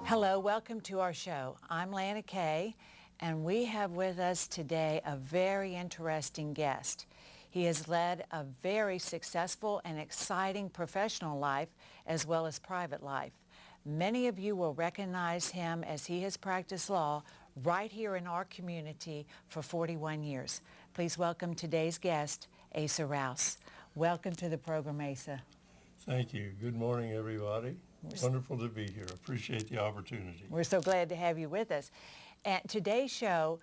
Hello, welcome to our show. I'm Lana Kay, and we have with us today a very interesting guest. He has led a very successful and exciting professional life as well as private life. Many of you will recognize him as he has practiced law right here in our community for 41 years. Please welcome today's guest, Asa Rouse. Welcome to the program, Asa. Thank you. Good morning, everybody. Wonderful to be here. Appreciate the opportunity. We're so glad to have you with us. And today's show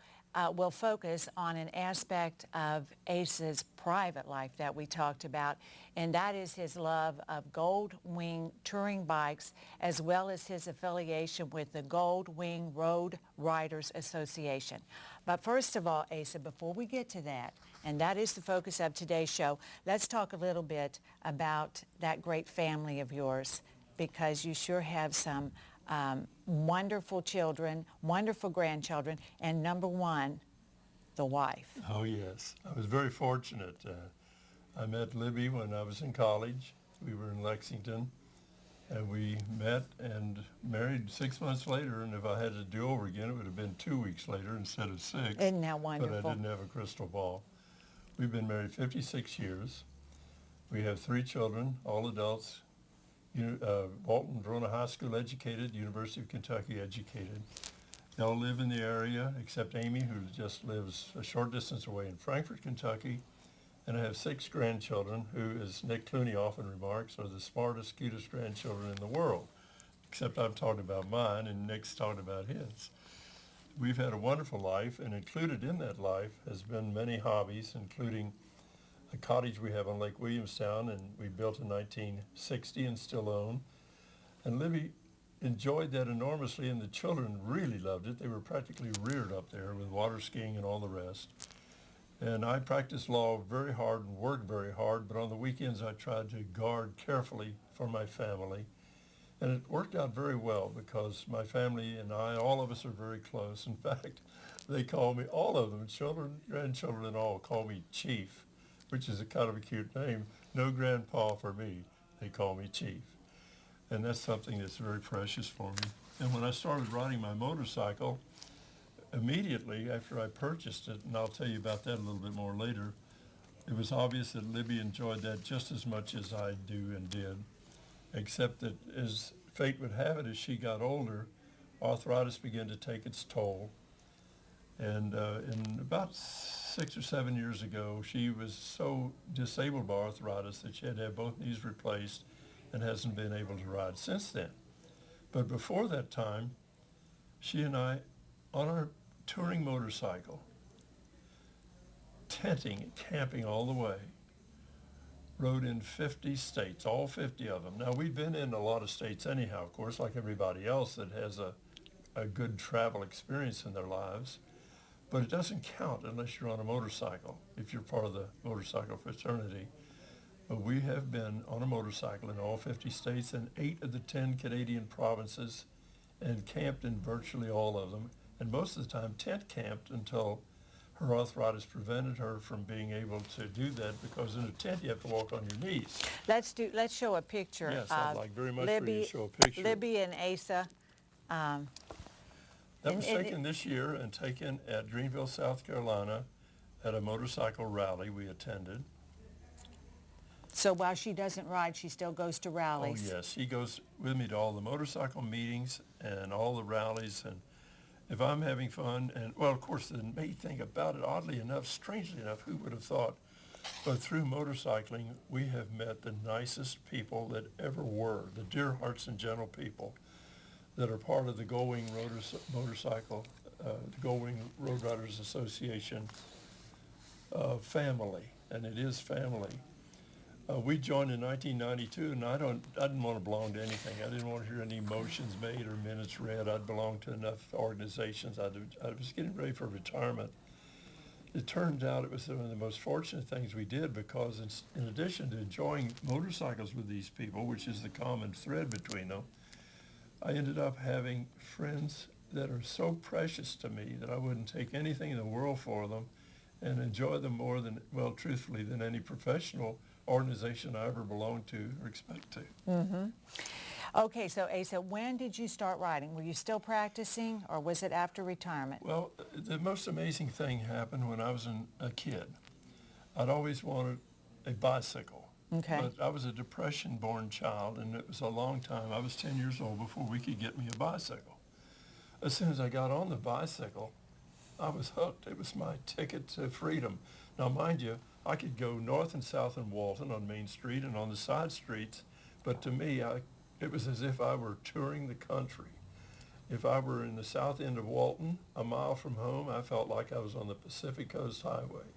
will focus on an aspect of Asa's private life that we talked about, and that is his love of Goldwing touring bikes, as well as his affiliation with the Goldwing Road Riders Association. But first of all, Asa, before we get to that, and that is the focus of today's show, let's talk a little bit about that great family of yours, because you sure have some wonderful children, wonderful grandchildren, and number one, the wife. Oh, yes. I was very fortunate. I met Libby when I was in college. We were in Lexington, and we met and married 6 months later, and if I had to do over again, it would have been 2 weeks later instead of 6. Isn't that wonderful? But I didn't have a crystal ball. We've been married 56 years. We have 3 children, all adults. Walton, Verona High School educated, University of Kentucky educated. They all live in the area except Amy, who just lives a short distance away in Frankfort, Kentucky. And I have 6 grandchildren who, as Nick Clooney often remarks, are the smartest, cutest grandchildren in the world. Except I'm talking about mine and Nick's talking about his. We've had a wonderful life, and included in that life has been many hobbies, including a cottage we have on Lake Williamstown, and we built in 1960 and still own. And Libby enjoyed that enormously, and the children really loved it. They were practically reared up there with water skiing and all the rest. And I practiced law very hard and worked very hard, but on the weekends I tried to guard carefully for my family. And it worked out very well because my family and I, all of us are very close. In fact, they call me, all of them, children, grandchildren and all, call me Chief, which is a kind of a cute name. No grandpa for me. They call me Chief. And that's something that's very precious for me. And when I started riding my motorcycle, immediately after I purchased it, and I'll tell you about that a little bit more later, it was obvious that Libby enjoyed that just as much as I do and did, except that as fate would have it, as she got older, arthritis began to take its toll. And in about 6 or 7 years ago, she was so disabled by arthritis that she had to have both knees replaced and hasn't been able to ride since then. But before that time, she and I, on our touring motorcycle, tenting and camping all the way, rode in 50 states, all 50 of them. Now, we've been in a lot of states anyhow, of course, like everybody else that has a good travel experience in their lives. But it doesn't count unless you're on a motorcycle, if you're part of the motorcycle fraternity. But we have been on a motorcycle in all 50 states and 8 of the 10 Canadian provinces, and camped in virtually all of them. And most of the time tent camped until her arthritis prevented her from being able to do that, because in a tent you have to walk on your knees. Let's show a picture. Yes, I'd like very much Libby, for you to show a picture. Libby and Asa. That was taken this year and taken at Greenville, South Carolina, at a motorcycle rally we attended. So while she doesn't ride, she still goes to rallies. Oh, yes. She goes with me to all the motorcycle meetings and all the rallies. And if I'm having fun, and, well, of course, the main thing about it, oddly enough, strangely enough, who would have thought, but through motorcycling, we have met the nicest people that ever were, the dear hearts and gentle people that are part of the Goldwing motorcycle, the Goldwing Road Riders Association family, and it is family. We joined in 1992, and I didn't want to belong to anything. I didn't want to hear any motions made or minutes read. I'd belonged to enough organizations. I was getting ready for retirement. It turned out it was one of the most fortunate things we did, because in addition to enjoying motorcycles with these people, which is the common thread between them, I ended up having friends that are so precious to me that I wouldn't take anything in the world for them, and enjoy them more than, well, truthfully, than any professional organization I ever belonged to or expect to. Mm-hmm. Okay, so Asa, when did you start riding? Were you still practicing, or was it after retirement? Well, the most amazing thing happened when I was a kid. I'd always wanted a bicycle. Okay. But I was a depression-born child, and it was a long time. I was 10 years old before we could get me a bicycle. As soon as I got on the bicycle, I was hooked. It was my ticket to freedom. Now, mind you, I could go north and south in Walton on Main Street and on the side streets, but to me, it was as if I were touring the country. If I were in the south end of Walton, a mile from home, I felt like I was on the Pacific Coast Highway.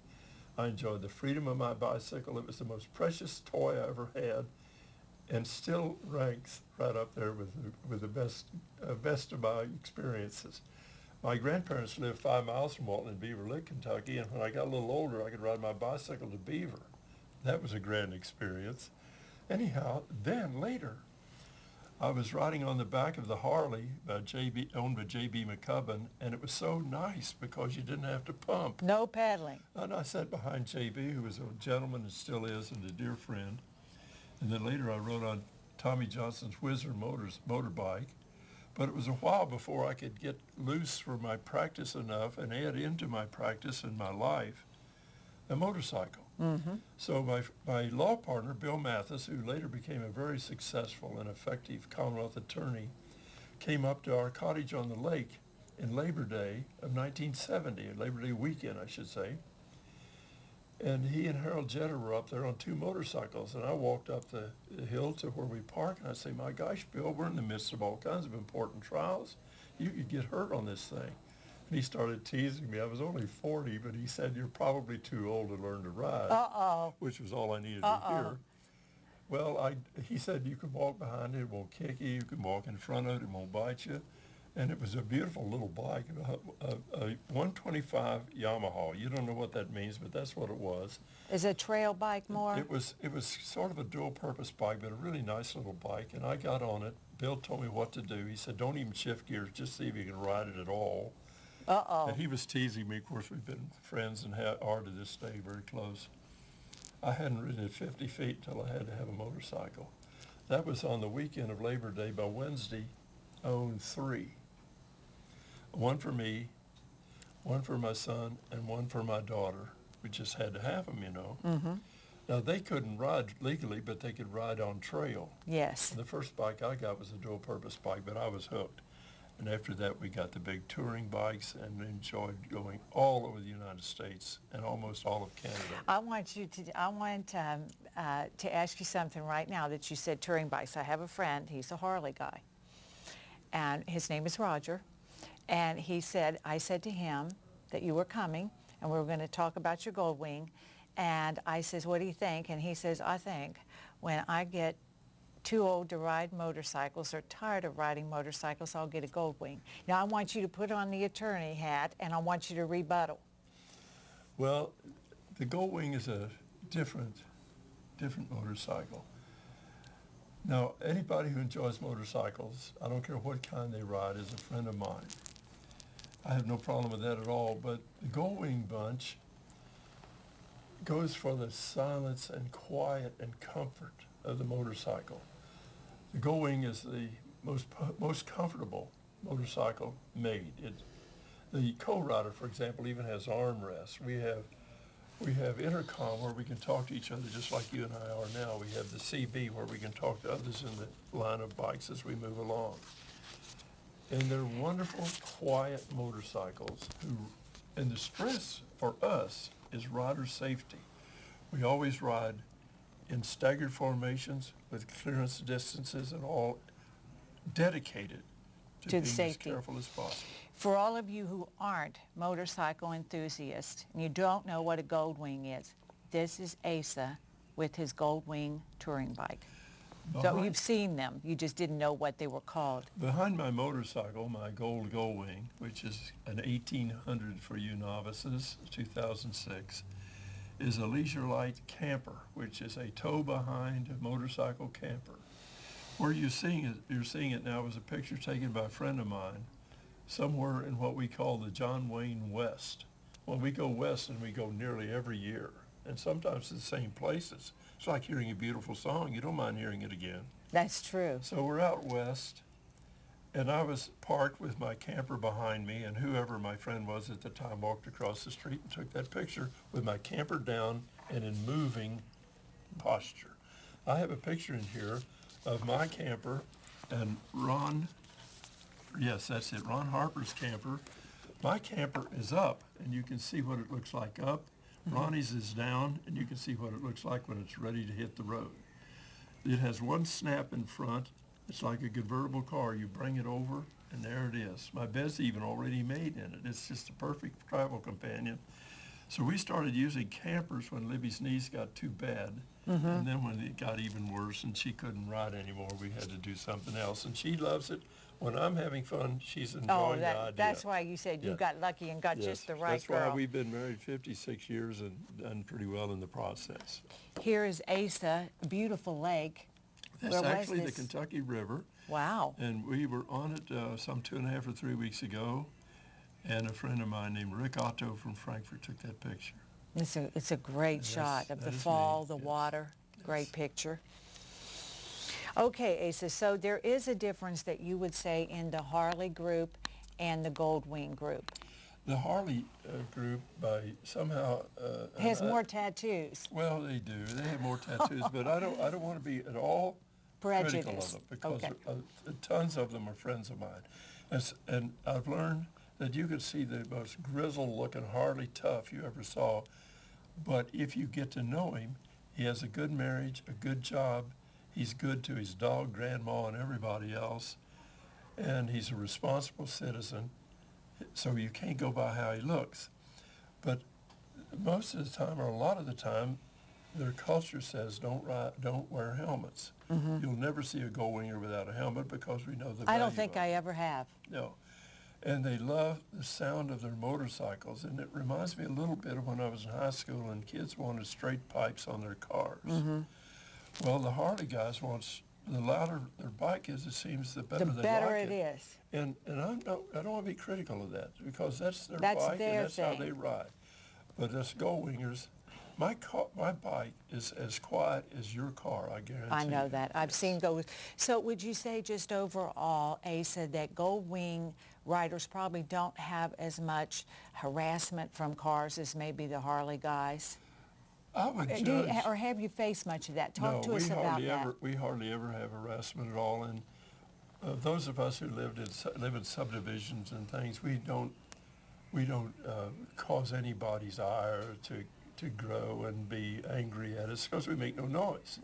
I enjoyed the freedom of my bicycle. It was the most precious toy I ever had, and still ranks right up there with the best of my experiences. My grandparents lived 5 miles from Walton in Beaver Lick, Kentucky, and when I got a little older, I could ride my bicycle to Beaver. That was a grand experience. Anyhow, then later, I was riding on the back of the Harley owned by J.B. McCubbin, and it was so nice because you didn't have to pump. No paddling. And I sat behind J.B., who was a gentleman and still is, and a dear friend. And then later I rode on Tommy Johnson's Whizzer motorbike. But it was a while before I could get loose for my practice enough and add into my practice and my life a motorcycle. Mm-hmm. So my law partner, Bill Mathis, who later became a very successful and effective Commonwealth attorney, came up to our cottage on the lake in Labor Day of 1970, Labor Day weekend, I should say. And he and Harold Jeter were up there on 2 motorcycles, and I walked up the hill to where we park, and I say, my gosh, Bill, we're in the midst of all kinds of important trials. You could get hurt on this thing. And he started teasing me. I was only 40, but he said, you're probably too old to learn to ride, Uh-oh. which was all I needed to hear. Well, he said, you can walk behind it, it won't kick you. You can walk in front of it, it won't bite you. And it was a beautiful little bike, a 125 Yamaha. You don't know what that means, but that's what it was. Is a trail bike more? It was sort of a dual-purpose bike, but a really nice little bike. And I got on it. Bill told me what to do. He said, don't even shift gears, just see if you can ride it at all. Uh-oh. And he was teasing me. Of course, we've been friends and are to this day very close. I hadn't ridden it 50 feet until I had to have a motorcycle. That was on the weekend of Labor Day. By Wednesday, I owned 3. One for me, one for my son, and one for my daughter. We just had to have them, you know. Mm-hmm. Now, they couldn't ride legally, but they could ride on trail. Yes. And the first bike I got was a dual-purpose bike, but I was hooked. And after that, we got the big touring bikes and enjoyed going all over the United States and almost all of Canada. I want to ask you something right now that you said touring bikes. I have a friend, he's a Harley guy, and his name is Roger. And he said, I said to him that you were coming and we were going to talk about your Goldwing. And I says, what do you think? And he says, I think when I get too old to ride motorcycles or tired of riding motorcycles, I'll get a Goldwing. Now I want you to put on the attorney hat and I want you to rebuttal. Well, the Goldwing is a different motorcycle. Now, anybody who enjoys motorcycles, I don't care what kind they ride, is a friend of mine. I have no problem with that at all, but the Goldwing bunch goes for the silence and quiet and comfort of the motorcycle. The Goldwing is the most comfortable motorcycle made. The co-rider, for example, even has armrests. We have intercom where we can talk to each other just like you and I are now. We have the CB where we can talk to others in the line of bikes as we move along. And they're wonderful, quiet motorcycles and the stress for us is rider safety. We always ride in staggered formations with clearance distances and all dedicated to being safety. as careful as possible. For all of you who aren't motorcycle enthusiasts and you don't know what a Goldwing is, this is Asa with his Goldwing touring bike. So you've seen them, you just didn't know what they were called. Behind my motorcycle, my Goldwing, which is an 1800 for you novices, 2006, is a Leisure Light camper, which is a tow-behind motorcycle camper. Where you're seeing it now is a picture taken by a friend of mine somewhere in what we call the John Wayne West. Well, we go west and we go nearly every year, and sometimes to the same places. It's like hearing a beautiful song. You don't mind hearing it again. That's true. So we're out west, and I was parked with my camper behind me, and whoever my friend was at the time walked across the street and took that picture with my camper down and in moving posture. I have a picture in here of my camper and Ron, yes, that's it, Ron Harper's camper. My camper is up, and you can see what it looks like up. Ronnie's is down, and you can see what it looks like when it's ready to hit the road. It has one snap in front. It's like a convertible car. You bring it over, and there it is. My bed's even already made in it. It's just a perfect travel companion. So we started using campers when Libby's knees got too bad. And then when it got even worse and she couldn't ride anymore, we had to do something else. And she loves it. When I'm having fun, she's enjoying the idea. That's why you said you got lucky and got just the right girl. That's why we've been married 56 years and done pretty well in the process. Here is Asa, a beautiful lake. That's actually the Kentucky River. Wow. And we were on it some 2.5 or 3 weeks ago. And a friend of mine named Rick Otto from Frankfurt took that picture. It's a great shot of the fall, the water. Great picture. Okay, Asa, so there is a difference that you would say in the Harley group and the Goldwing group. The Harley group, by somehow has more tattoos. Well, they do. They have more tattoos, but I don't want to be at all critical of them because tons of them are friends of mine, and I've learned that you can see the most grizzled-looking Harley tough you ever saw, but if you get to know him, he has a good marriage, a good job. He's good to his dog, grandma, and everybody else, and he's a responsible citizen. So you can't go by how he looks. But most of the time, or a lot of the time, their culture says don't wear helmets. You'll never see a Goldwinger without a helmet because we know the value I don't think of it. I ever have. No. And they love the sound of their motorcycles. And it reminds me a little bit of when I was in high school and kids wanted straight pipes on their cars. Well, the Harley guys want, the louder their bike is, it seems, the better they like it. The better it is. And I don't want to be critical of that because that's their bike and that's how they ride. But as Goldwingers, my bike is as quiet as your car, I guarantee. I know that. I've seen Gold. So would you say just overall, Asa, that Goldwing riders probably don't have as much harassment from cars as maybe the Harley guys? I would judge. Or have you faced much of that? Talk to us about that. We hardly ever have harassment at all. And those of us who live in subdivisions and things, we don't cause anybody's ire to grow and be angry at us because we make no noise.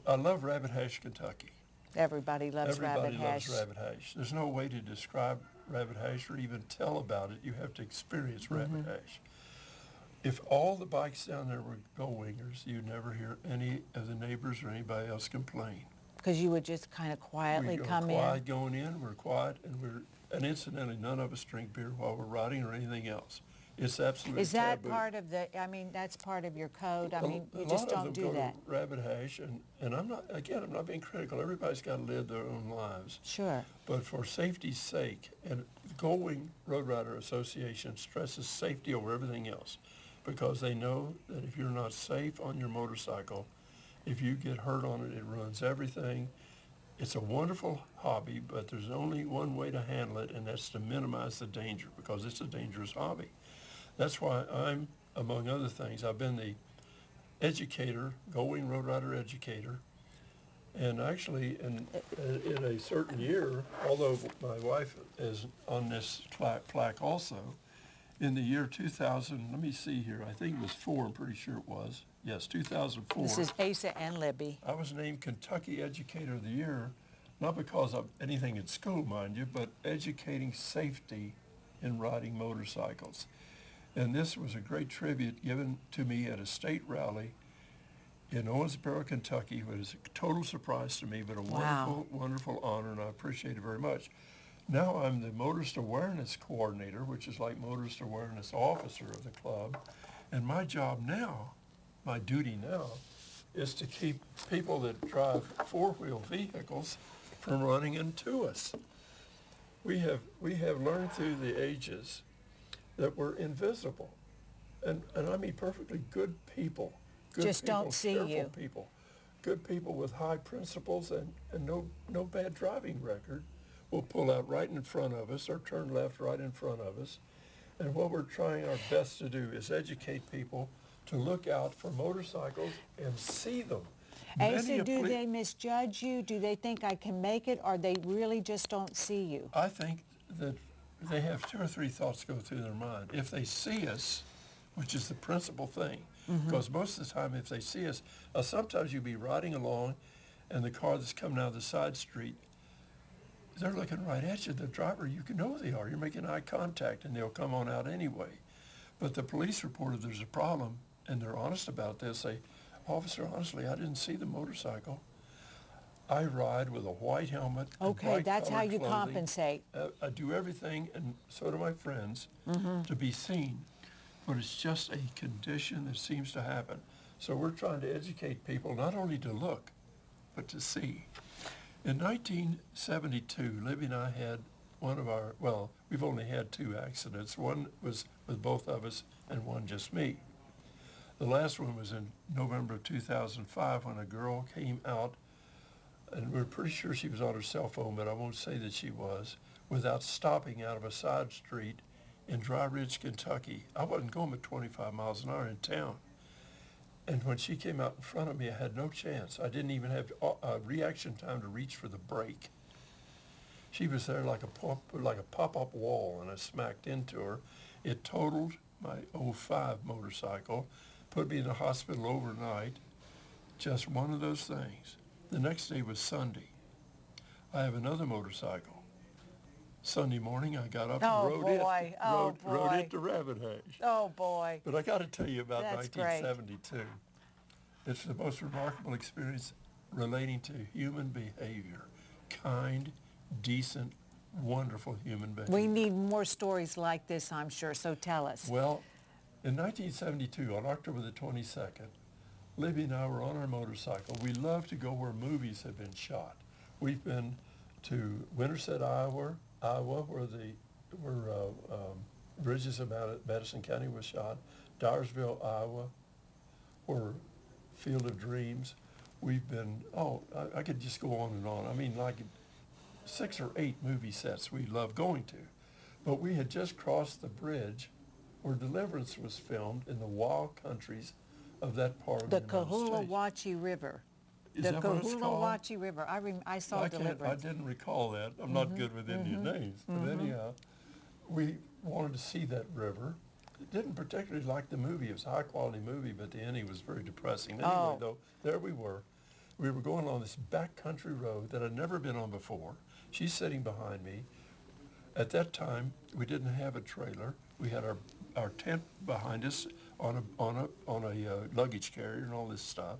I love Rabbit Hash, Kentucky. Everybody loves Rabbit Hash. Rabbit Hash. There's no way to describe Rabbit Hash or even tell about it. You have to experience Rabbit Hash. If all the bikes down there were Goldwingers, you'd never hear any of the neighbors or anybody else complain. Because you would just kind of quietly come in. We're quiet going in, we're quiet, and incidentally, none of us drink beer while we're riding or anything else. It's absolutely Is that taboo. part of the, I mean, that's part of your code? I mean, you just don't do that. A lot of them go to Rabbit Hash, and I'm not being critical. Everybody's got to live their own lives. Sure. But for safety's sake, and Goldwing Road Rider Association stresses safety over everything else because they know that if you're not safe on your motorcycle, if you get hurt on it, it ruins everything. It's a wonderful hobby, but there's only one way to handle it, and that's to minimize the danger because it's a dangerous hobby. That's why I'm, among other things, I've been the educator, Goldwing Road Rider educator, and actually in a certain year, although my wife is on this plaque also, in the year 2000, let me see here, I think it was 4, I'm pretty sure it was. Yes, 2004. This is Asa and Libby. I was named Kentucky Educator of the Year, not because of anything in school, mind you, but educating safety in riding motorcycles. And this was a great tribute given to me at a state rally in Owensboro, Kentucky. It was a total surprise to me, but a wonderful, wonderful honor, and I appreciate it very much. Now I'm the Motorist Awareness Coordinator, which is like Motorist Awareness Officer of the club. And my job now, my duty now, is to keep people that drive four-wheel vehicles from running into us. We have learned through the ages that we're invisible. And I mean perfectly good people. Good Just people, don't see careful you. people. good people with high principles and no bad driving record will pull out right in front of us or turn left right in front of us. And what we're trying our best to do is educate people to look out for motorcycles and see them. Asa, do they misjudge you? Do they think I can make it, or they really just don't see you? I think that they have 2 or 3 thoughts go through their mind. If they see us, which is the principal thing, because most of the time if they see us, sometimes you'll be riding along and the car that's coming out of the side street, they're looking right at you. The driver, you can know who they are. You're making eye contact and they'll come on out anyway. But the police report if there's a problem and they're honest about it, they'll say, "Officer, honestly, I didn't see the motorcycle. I ride with a white helmet and Okay, bright that's how colored you clothing. compensate. I do everything, and so do my friends, to be seen. But it's just a condition that seems to happen. So we're trying to educate people not only to look, but to see. In 1972, Libby and I had we've only had 2 accidents. One was with both of us and one just me. The last one was in November of 2005 when a girl came out, and we're pretty sure she was on her cell phone, but I won't say that she was, without stopping out of a side street in Dry Ridge, Kentucky. I wasn't going at 25 miles an hour in town. And when she came out in front of me, I had no chance. I didn't even have reaction time to reach for the brake. She was there like a pop-up wall, and I smacked into her. It totaled my '05 motorcycle, put me in the hospital overnight. Just one of those things. The next day was Sunday. I have another motorcycle. Sunday morning, I got up and rode it to Rabbit Hash. Oh, boy. But I got to tell you about That's 1972. Great. It's the most remarkable experience relating to human behavior. Kind, decent, wonderful human behavior. We need more stories like this, I'm sure, so tell us. Well, in 1972, on October the 22nd, Libby and I were on our motorcycle. We love to go where movies have been shot. We've been to Winterset, Iowa, where Bridges of Madison County was shot, Dyersville, Iowa, where Field of Dreams. We've been, I could just go on and on. I mean, like 6 or 8 movie sets we love going to. But we had just crossed the bridge where Deliverance was filmed in the wild countries of that part of the United States. The Kahulawachi River. Is that what it's called? Kahulawachi River. I saw Deliverance. I didn't recall that. I'm not good with Indian names. But anyhow, we wanted to see that river. Didn't particularly like the movie. It was a high-quality movie, but the ending was very depressing. Anyway, though, there we were. We were going on this backcountry road that I'd never been on before. She's sitting behind me. At that time, we didn't have a trailer. We had our tent behind us on a luggage carrier and all this stuff.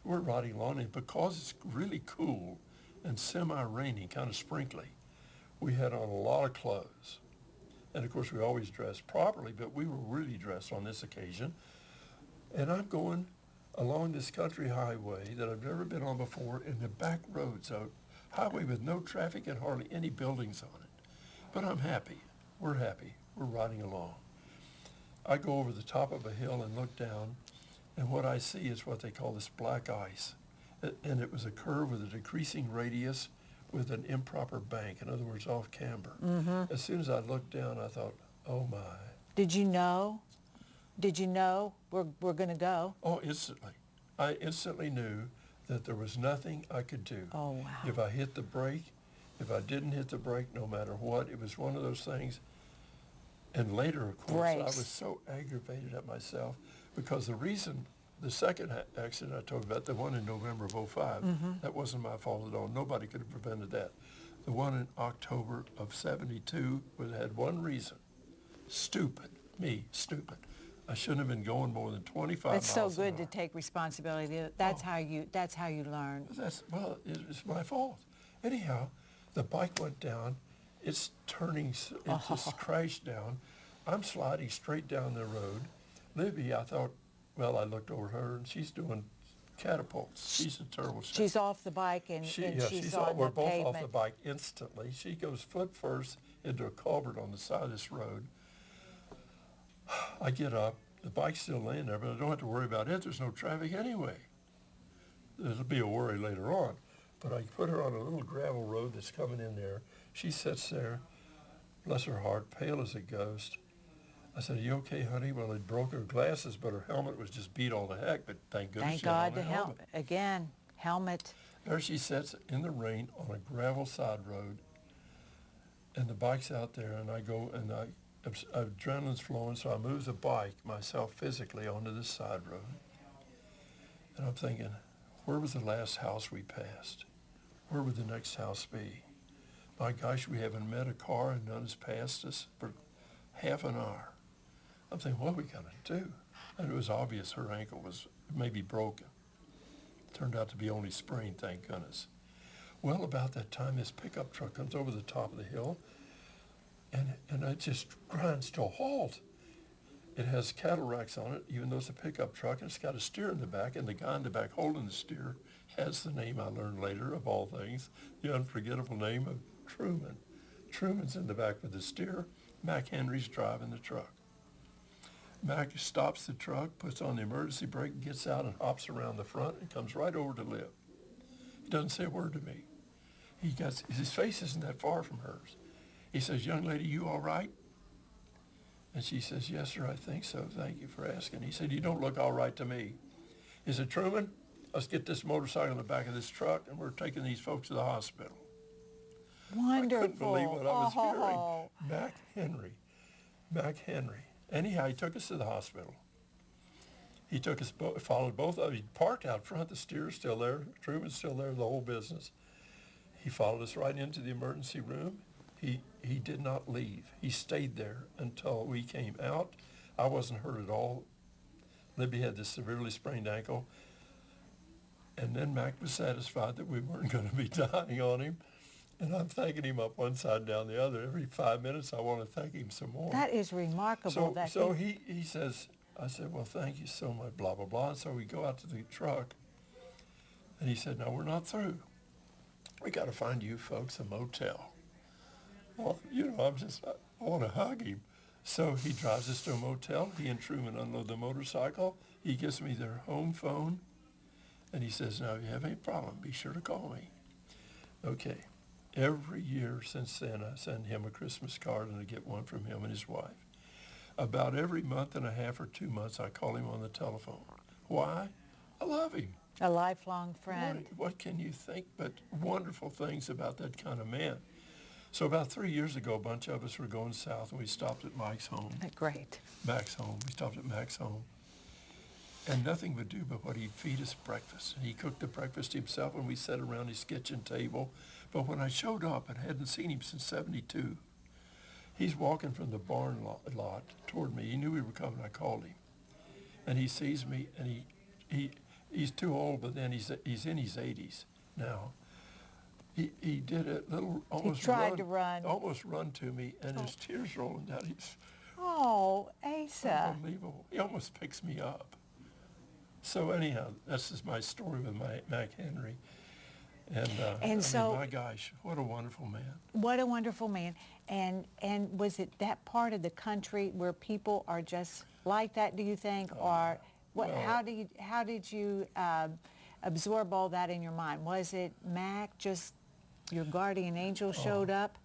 We're riding along, and because it's really cool and semi-rainy, kind of sprinkly, we had on a lot of clothes. And of course, we always dress properly, but we were really dressed on this occasion. And I'm going along this country highway that I've never been on before in the back roads, a highway with no traffic and hardly any buildings on it. But I'm happy. We're happy. We're riding along. I go over the top of a hill and look down, and what I see is what they call this black ice. And it was a curve with a decreasing radius with an improper bank, in other words, off camber. As soon as I looked down, I thought, oh my. Did you know? We're going to go? Oh, instantly. I instantly knew that there was nothing I could do. Oh, wow. If I hit the brake, if I didn't hit the brake, no matter what, it was one of those things. And later, of course, I was so aggravated at myself because the second accident I told you about, the one in November of '05, that wasn't my fault at all. Nobody could have prevented that. The one in October of '72 had one reason. Stupid. Me, stupid. I shouldn't have been going more than 25 miles It's so good an hour. to take responsibility. That's how you learn. It's my fault. Anyhow, the bike went down. It's turning, it just crashed down. I'm sliding straight down the road. Libby, I thought, well, I looked over her, and she's doing catapults. She's in terrible shape. She's off the bike, and she's on we're the both pavement. off the bike instantly. She goes foot first into a culvert on the side of this road. I get up. The bike's still laying there, but I don't have to worry about it. There's no traffic anyway. it'll be a worry later on. But I put her on a little gravel road that's coming in there. She sits there, bless her heart, pale as a ghost. I said, "Are you okay, honey?" Well, it broke her glasses, but her helmet was just beat all to heck, but thank goodness Thank she had God on the a helmet. again, helmet. There she sits in the rain on a gravel side road, and the bike's out there, and I go, and adrenaline's flowing, so I move the bike myself physically onto this side road. And I'm thinking, where was the last house we passed? Where would the next house be? My gosh, we haven't met a car and none has passed us for half an hour. I'm thinking, what are we going to do? And it was obvious her ankle was maybe broken. Turned out to be only sprained, thank goodness. Well, about that time, this pickup truck comes over the top of the hill, and it just grinds to a halt. It has cattle racks on it, even though it's a pickup truck, and it's got a steer in the back, and the guy in the back holding the steer has the name I learned later, of all things, the unforgettable name of Truman. Truman's in the back with the steer. Mac Henry's driving the truck. Mac stops the truck, puts on the emergency brake, gets out and hops around the front and comes right over to Liv. He doesn't say a word to me. His face isn't that far from hers. He says, "Young lady, you all right?" And she says, "Yes, sir, I think so. Thank you for asking." He said, "You don't look all right to me." He said, "Truman, let's get this motorcycle in the back of this truck, and we're taking these folks to the hospital." Wonderful. I couldn't believe what I was hearing. Mac Henry. Anyhow, he took us to the hospital. He took us, followed both of us. He parked out front. The steer's still there. Truman's still there, the whole business. He followed us right into the emergency room. He did not leave. He stayed there until we came out. I wasn't hurt at all. Libby had this severely sprained ankle. And then Mac was satisfied that we weren't going to be dying on him. And I'm thanking him up one side, down the other. Every 5 minutes, I want to thank him some more. That is remarkable. So he says, I said, "Well, thank you so much, blah, blah, blah." And so we go out to the truck. And he said, "No, we're not through. We got to find you folks a motel." Well, I want to hug him. So he drives us to a motel. He and Truman unload the motorcycle. He gives me their home phone. And he says, "Now, if you have any problem, be sure to call me." Okay. Every year since then, I send him a Christmas card, and I get one from him and his wife. About every month and a half or 2 months, I call him on the telephone. Why? I love him. A lifelong friend. What can you think but wonderful things about that kind of man? So about 3 years ago, a bunch of us were going south, and we stopped at Mike's home. Great. Mac's home. We stopped at Mac's home. And nothing would do but what he'd feed us breakfast. And he cooked the breakfast himself, and we sat around his kitchen table. But when I showed up and hadn't seen him since '72, he's walking from the barn lot toward me. He knew we were coming. I called him. And he sees me, and he's too old, but then he's in his 80s now. He did a little, almost run to me, and his tears rolling down. He's Asa. unbelievable. He almost picks me up. So anyhow, that's just my story with Mac Henry. And so, my gosh, what a wonderful man. What a wonderful man. And was it that part of the country where people are just like that, do you think? Or what? Well, how did you absorb all that in your mind? Was it Mac, just your guardian angel showed up?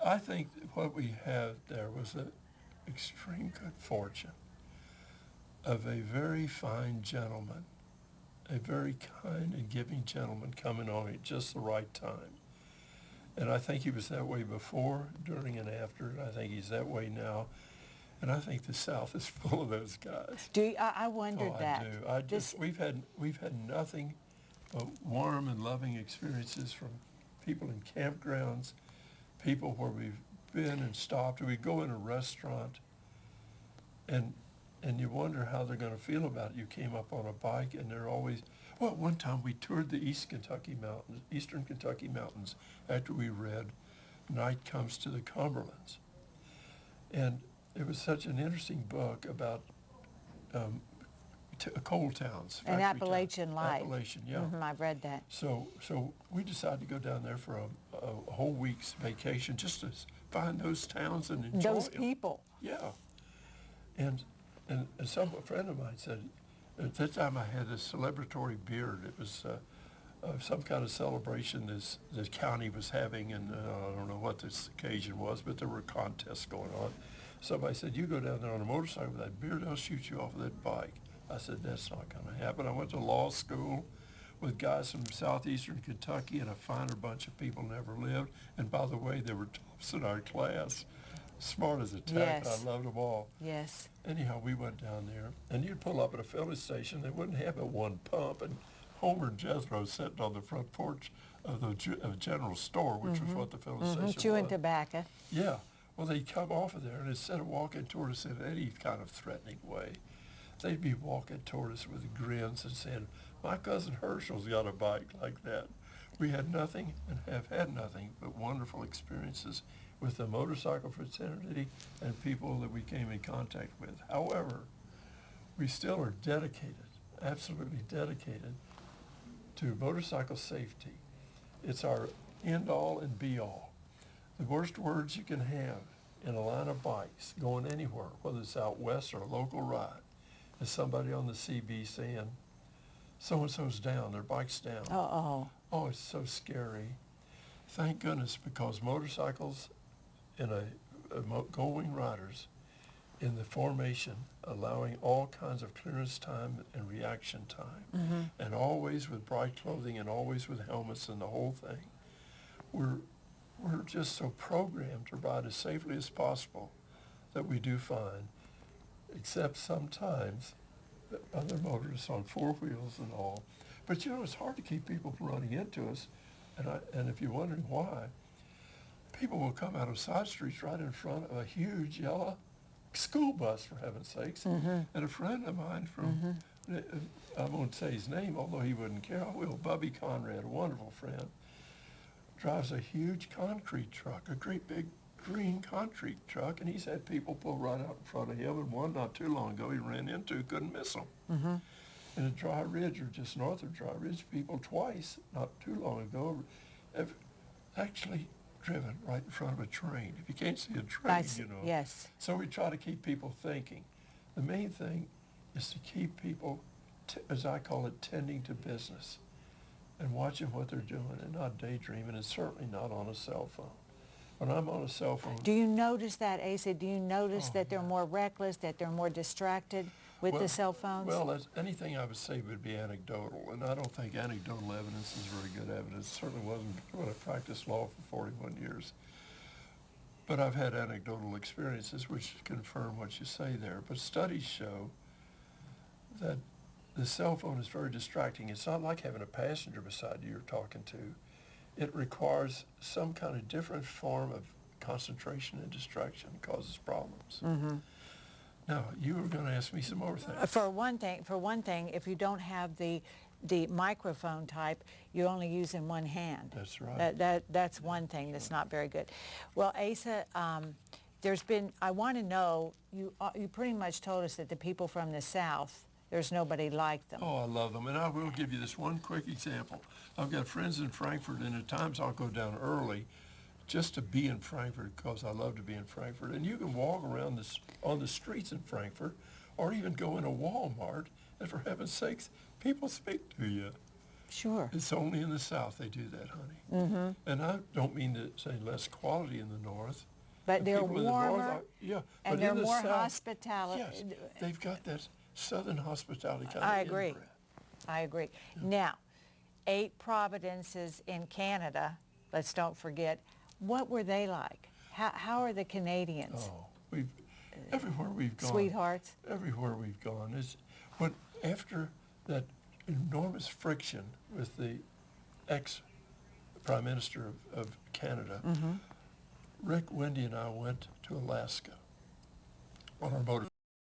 I think what we had there was an extreme good fortune of a very fine gentleman, a very kind and giving gentleman coming on at just the right time. And I think he was that way before, during, and after. I think he's that way now. And I think the South is full of those guys. I wondered that. I do. We've had nothing but warm and loving experiences from people in campgrounds, people where we've been and stopped. We go in a restaurant, and you wonder how they're going to feel about it. You came up on a bike, and they're always, well, one time we toured the eastern Kentucky mountains after we read Night Comes to the Cumberlands. And it was such an interesting book about coal towns. An Appalachian Life. Appalachian, yeah. Mm-hmm, I've read that. So we decided to go down there for a whole week's vacation just to find those towns and enjoy those people. Yeah. And a friend of mine said, At that time, I had a celebratory beard. It was some kind of celebration the county was having, and I don't know what this occasion was, but there were contests going on. Somebody said, "You go down there on a motorcycle with that beard, they'll shoot you off of that bike." I said, "That's not going to happen." I went to law school with guys from southeastern Kentucky, and a finer bunch of people never lived. And by the way, they were tops in our class. Smart as a tack. Yes. I loved them all. Yes. Anyhow, we went down there, and you'd pull up at a filling station. They wouldn't have but one pump, and Homer and Jethro sitting on the front porch of the general store, which was what the filling station Chewing was. tobacco. Yeah. Well, they'd come off of there, and instead of walking toward us in any kind of threatening way, they'd be walking toward us with grins and saying, "My cousin Herschel's got a bike like that." We had nothing and have had nothing but wonderful experiences with the motorcycle fraternity and people that we came in contact with. However, we still are dedicated, absolutely dedicated, to motorcycle safety. It's our end-all and be-all. The worst words you can have in a line of bikes going anywhere, whether it's out west or a local ride, is somebody on the CB saying, "So-and-so's down, their bike's down." Uh-oh. Oh, it's so scary. Thank goodness, because motorcycles in Goldwing riders in the formation, allowing all kinds of clearance time and reaction time, and always with bright clothing and always with helmets and the whole thing. We're just so programmed to ride as safely as possible that we do fine, except sometimes other motorists on four wheels and all. But you know, it's hard to keep people from running into us, and if you're wondering why, people will come out of side streets right in front of a huge yellow school bus, for heaven's sakes. And a friend of mine from, I won't say his name, although he wouldn't care, I will, Bubby Conrad, a wonderful friend, drives a huge concrete truck, a great big green concrete truck, and he's had people pull right out in front of him, and one not too long ago he ran into, couldn't miss him. In a Dry Ridge, or just north of Dry Ridge, people twice, not too long ago, have actually driven right in front of a train. If you can't see a train, you know. Yes. So we try to keep people thinking. The main thing is to keep people, as I call it, tending to business and watching what they're doing and not daydreaming, and certainly not on a cell phone. When I'm on a cell phone... Do you notice that, Asa? Do you notice that they're more reckless, that they're more distracted with the cell phones? Well, anything I would say would be anecdotal, and I don't think anecdotal evidence is very good evidence. It certainly wasn't when I practiced law for 41 years. But I've had anecdotal experiences which confirm what you say there. But studies show that the cell phone is very distracting. It's not like having a passenger beside you you're talking to. It requires some kind of different form of concentration and distraction. It causes problems. Now, you were going to ask me some more things. For one thing, if you don't have the microphone type, you're only using one hand. That's right. That's one thing that's not very good. Well, Asa, I want to know, you pretty much told us that the people from the South, there's nobody like them. Oh, I love them. And I will give you this one quick example. I've got friends in Frankfurt, and at times I'll go down early just to be in Frankfurt because I love to be in Frankfurt. And you can walk around on the streets in Frankfurt or even go in a Walmart, and for heaven's sakes, people speak to you. Sure. It's only in the South they do that, honey. And I don't mean to say less quality in the North. But they're people in the warmer, North and but they're in the more South, hospitality. Yes, they've got that Southern hospitality kind of I agree. inbred. I agree. Now, 8 Providences in Canada, let's don't forget, what were they like? How are the Canadians? Oh, everywhere we've gone. Sweethearts? Everywhere we've gone. After that enormous friction with the ex-Prime Minister of Canada, Rick, Wendy, and I went to Alaska on our motor.